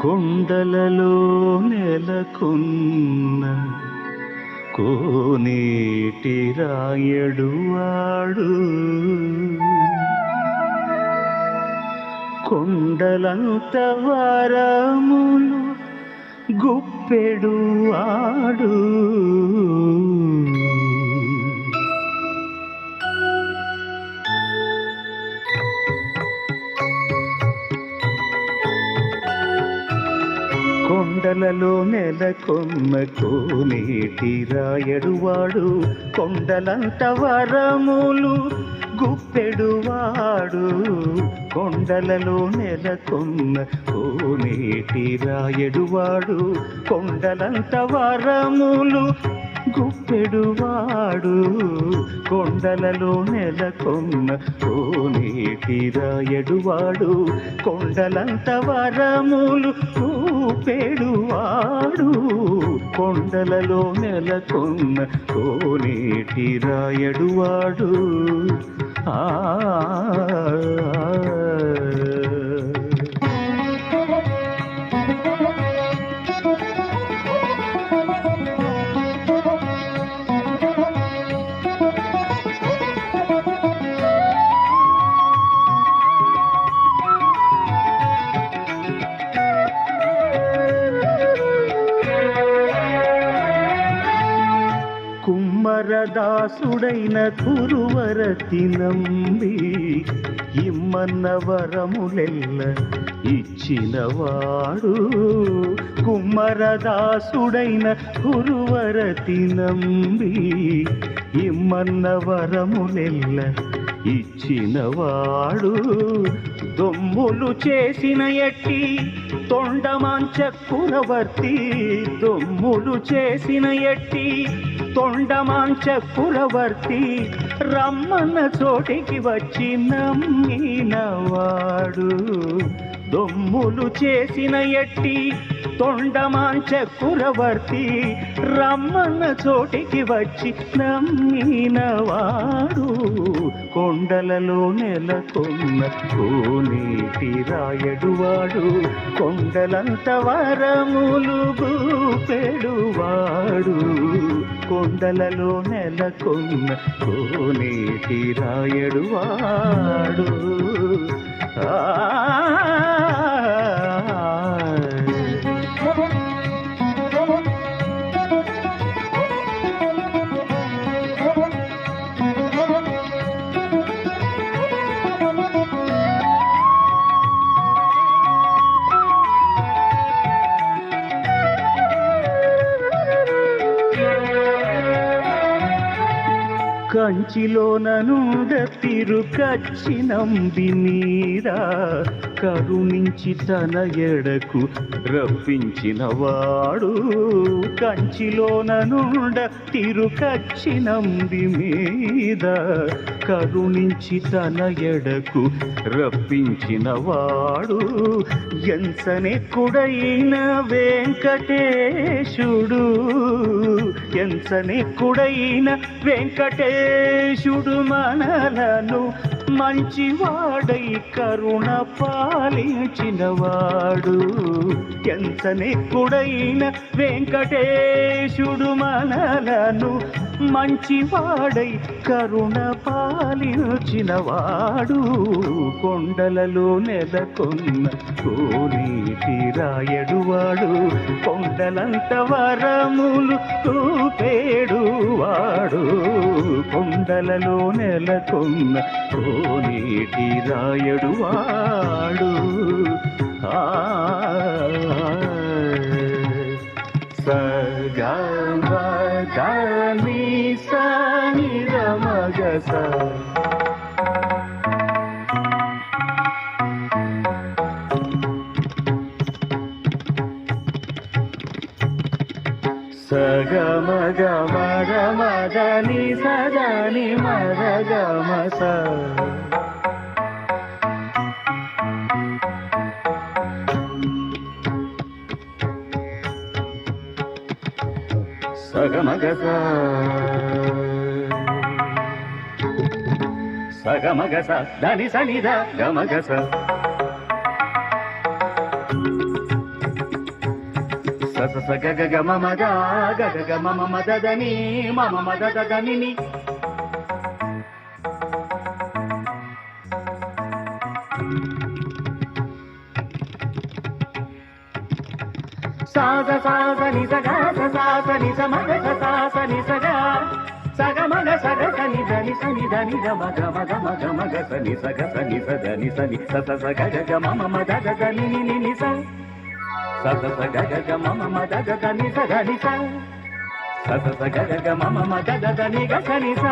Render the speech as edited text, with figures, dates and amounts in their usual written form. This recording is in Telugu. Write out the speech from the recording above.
కొండలలో నెలకొన్న కోనేటి రాయడు వాడు, కొండలంత వరములు గుప్పెడు వాడు. కొండలలో నెలకొన్న కోనేటి రాయడువాడు, కొండలంత వరములు గుప్పెడువాడు. కొండలలో నెలకొన్న కోనేటి రాయడువాడు, కొండలంత వరములు గుప్పెడువాడు. కొండలలో నెలకొన్న కోనేటి రాయడువాడు, కొండలంత వరములు గుప్పెడువాడు. కొండలలో నెలకొన్న కోనేటి రాయడువాడు. ఆ కుమ్మరదాసుడైన కురువరతి నంబి ఇమ్మన్న వరములెల్ల ఇచ్చినవాడు. కుమ్మరదాసుడైన కురువరతి నంబి ఇమ్మన్న వరములెల్ల ఇచ్చినవాడు. దొమ్ములు చేసిన ఎట్టి తొండమాంచ కురవర్తి, దొమ్ములు చేసిన ఎట్టి తొండమాంచ కురవర్తి, రమ్మన్న చోటికి వచ్చి నమ్మినవాడు. దొమ్ములు చేసిన ఎట్టి తొండమాంచ కురవర్తి, రమ్మన్న చోటికి వచ్చి నమ్మినవాడు. కొండలలో నెలకొన్న కోనేటి రాయడువాడు, కొండలంత వరములు గుప్పెడువాడు. కొండలలో నెలకొన్న కోనేటి రాయడువాడు. కంచిలోన నుండ తిరుకచ్చినంబి మీద కరుణించి తన ఎడకు రప్పించినవాడు. కంచిలోన నుండ తిరుకచ్చినంబి మీద కరుణించి తన ఎడకు రప్పించినవాడు. ఎంచనెక్కుడైన వెంకటేశుడు, ఎంచనెక్కుడైన వెంకటేశుడు మనలను మంచివాడై కరుణ పాలించినవాడు. ఎంచనెక్కుడైన వెంకటేశుడు మనలను మంచివాడై కరుణ పాలించినవాడు. కొండలలో నెలకొన్న కోనేటి రాయడువాడు, కొండలంత వరములు చూపేడువాడు. కొండలలో నెలకొన్న కోనేటి రాయడువాడు. సగమగని సనిరమగస సగమగ మగమదని సదని మరగమస సగమగస సగమగస దని సనిద గమగస స స గ గ గ మ మ గ గ గ గ మ మ మ ద ద ని మ మ మ ద ద ద ని ని సా స సా స ని స గ స సా స ని స మ గ స సా స ని స గ స గ మ గ స గ స ని ద ని స ని ద ని గ మ గ మ గ మ గ మ గ స ని స గ స ని స ద ని స ని స స స గ గ గ మ మ మ ద ద ద ని ని ని ని స స స స గ గ గ మ మ మ ద ద ద ని స ద ని స స స స గ గ గ మ మ మ ద ద ద ని గ స ని స